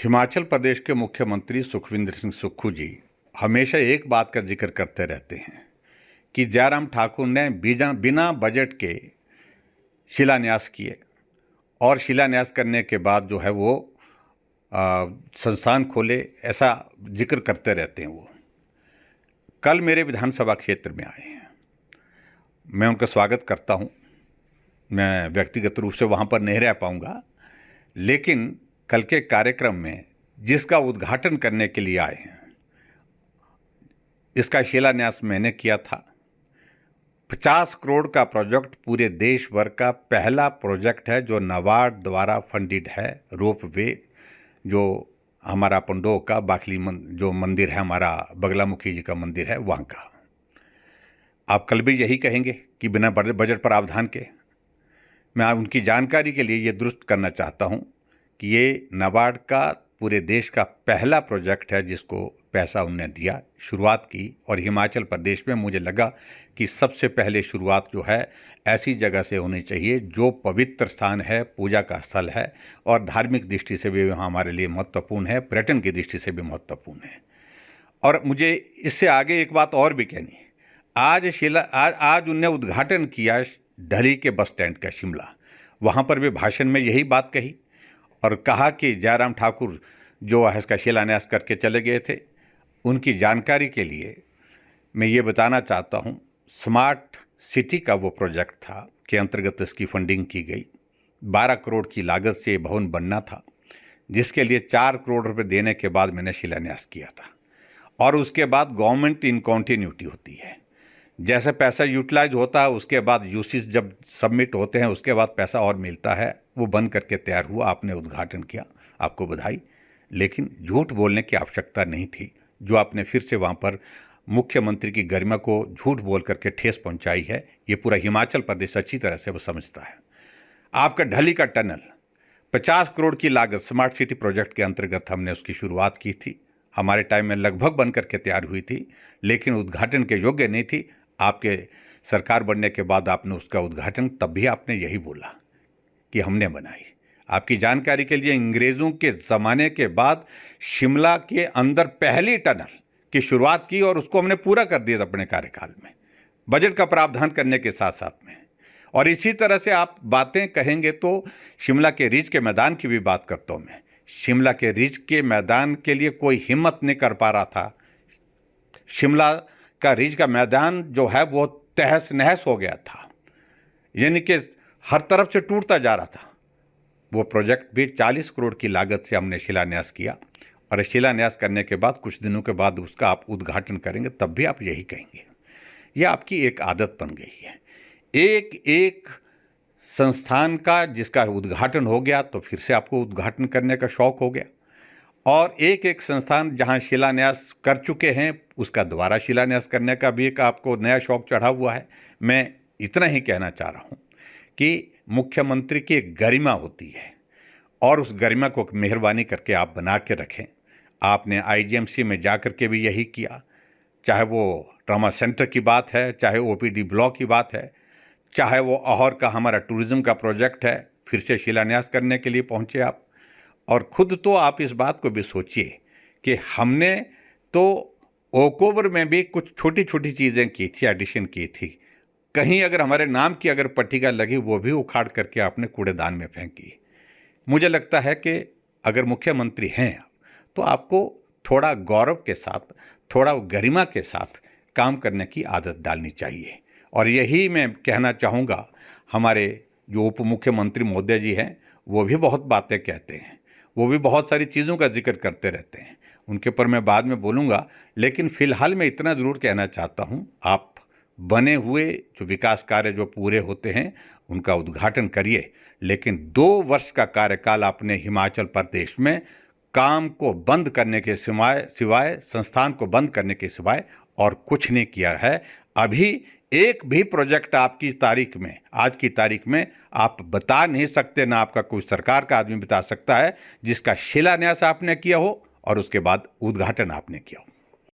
हिमाचल प्रदेश के मुख्यमंत्री सुखविंदर सिंह सुक्खू जी हमेशा एक बात का जिक्र करते रहते हैं कि जयराम ठाकुर ने बिना बजट के शिलान्यास किए और शिलान्यास करने के बाद जो है वो संस्थान खोले, ऐसा जिक्र करते रहते हैं। वो कल मेरे विधानसभा क्षेत्र में आए हैं, मैं उनका स्वागत करता हूं। मैं व्यक्तिगत रूप से वहां पर नहीं रह पाऊंगा, लेकिन कल के कार्यक्रम में जिसका उद्घाटन करने के लिए आए हैं, इसका शिलान्यास मैंने किया था। 50 करोड़ का प्रोजेक्ट पूरे देश भर का पहला प्रोजेक्ट है जो नाबार्ड द्वारा फंडेड है। रोप वे जो हमारा पंडोह का बाखली जो मंदिर है, हमारा बगलामुखी जी का मंदिर है, वहाँ का। आप कल भी यही कहेंगे कि बिना बजट प्रावधान के। मैं उनकी जानकारी के लिए ये दुरुस्त करना चाहता हूँ कि ये नाबार्ड का पूरे देश का पहला प्रोजेक्ट है जिसको पैसा उनने दिया, शुरुआत की। और हिमाचल प्रदेश में मुझे लगा कि सबसे पहले शुरुआत जो है ऐसी जगह से होनी चाहिए जो पवित्र स्थान है, पूजा का स्थल है और धार्मिक दृष्टि से भी हमारे लिए महत्वपूर्ण है, पर्यटन की दृष्टि से भी महत्वपूर्ण है। और मुझे इससे आगे एक बात और भी कहनी है। आज उनने उद्घाटन किया ढली के बस स्टैंड का, शिमला। वहाँ पर भी भाषण में यही बात कही और कहा कि जयराम ठाकुर जो है इसका शिलान्यास करके चले गए थे। उनकी जानकारी के लिए मैं ये बताना चाहता हूँ, स्मार्ट सिटी का वो प्रोजेक्ट था के अंतर्गत इसकी फंडिंग की गई। 12 करोड़ की लागत से ये भवन बनना था, जिसके लिए 4 करोड़ रुपए देने के बाद मैंने शिलान्यास किया था। और उसके बाद गवर्नमेंट इन कॉन्टिन्यूटी होती है, जैसे पैसा यूटिलाइज होता है उसके बाद यूसीज जब सबमिट होते हैं उसके बाद पैसा और मिलता है। वो बन करके तैयार हुआ, आपने उद्घाटन किया, आपको बधाई। लेकिन झूठ बोलने की आवश्यकता नहीं थी, जो आपने फिर से वहाँ पर मुख्यमंत्री की गरिमा को झूठ बोल करके ठेस पहुँचाई है। ये पूरा हिमाचल प्रदेश अच्छी तरह से वो समझता है। आपका ढली का टनल 50 करोड़ की लागत स्मार्ट सिटी प्रोजेक्ट के अंतर्गत हमने उसकी शुरुआत की थी। हमारे टाइम में लगभग बन करके तैयार हुई थी, लेकिन उद्घाटन के योग्य नहीं थी। आपके सरकार बनने के बाद आपने उसका उद्घाटन, तब भी आपने यही बोला कि हमने बनाई। आपकी जानकारी के लिए, अंग्रेज़ों के ज़माने के बाद शिमला के अंदर पहली टनल की शुरुआत की और उसको हमने पूरा कर दिया अपने कार्यकाल में, बजट का प्रावधान करने के साथ साथ में। और इसी तरह से आप बातें कहेंगे तो शिमला के रिज के मैदान की भी बात करता हूँ मैं। शिमला के रिज के मैदान के लिए कोई हिम्मत नहीं कर पा रहा था। शिमला का रिज का मैदान जो है वो तहस नहस हो गया था, यानी कि हर तरफ से टूटता जा रहा था। वो प्रोजेक्ट भी 40 करोड़ की लागत से हमने शिलान्यास किया। और शिलान्यास करने के बाद कुछ दिनों के बाद उसका आप उद्घाटन करेंगे, तब भी आप यही कहेंगे। यह आपकी एक आदत बन गई है। एक संस्थान का जिसका उद्घाटन हो गया तो फिर से आपको उद्घाटन करने का शौक हो गया, और एक संस्थान जहां शिलान्यास कर चुके हैं उसका दोबारा शिलान्यास करने का भी एक आपको नया शौक चढ़ा हुआ है। मैं इतना ही कहना चाह रहा हूं कि मुख्यमंत्री की एक गरिमा होती है और उस गरिमा को मेहरबानी करके आप बना के रखें। आपने आईजीएमसी में जा कर के भी यही किया, चाहे वो ट्रॉमा सेंटर की बात है, चाहे ओपीडी ब्लॉक की बात है, चाहे वो अहौर का हमारा टूरिज़्म का प्रोजेक्ट है, फिर से शिलान्यास करने के लिए पहुँचे आप। और खुद तो आप इस बात को भी सोचिए कि हमने तो ओकओवर में भी कुछ छोटी छोटी चीज़ें की थी, एडिशन की थी। कहीं अगर हमारे नाम की अगर पट्टिका लगी, वो भी उखाड़ करके आपने कूड़ेदान में फेंकी। मुझे लगता है कि अगर मुख्यमंत्री हैं तो आपको थोड़ा गौरव के साथ, थोड़ा गरिमा के साथ काम करने की आदत डालनी चाहिए। और यही मैं कहना चाहूँगा, हमारे जो उप मुख्यमंत्री महोदय जी हैं वो भी बहुत बातें कहते हैं, वो भी बहुत सारी चीज़ों का जिक्र करते रहते हैं। उनके ऊपर मैं बाद में बोलूँगा, लेकिन फ़िलहाल मैं इतना ज़रूर कहना चाहता हूँ, आप बने हुए जो विकास कार्य जो पूरे होते हैं उनका उद्घाटन करिए। लेकिन 2 वर्ष का कार्यकाल आपने हिमाचल प्रदेश में काम को बंद करने के सिवाय संस्थान को बंद करने के सिवाय और कुछ नहीं किया है। अभी एक भी प्रोजेक्ट आपकी तारीख में, आज की तारीख में आप बता नहीं सकते, ना आपका कोई सरकार का आदमी बता सकता है जिसका शिलान्यास आपने किया हो और उसके बाद उद्घाटन आपने किया हो।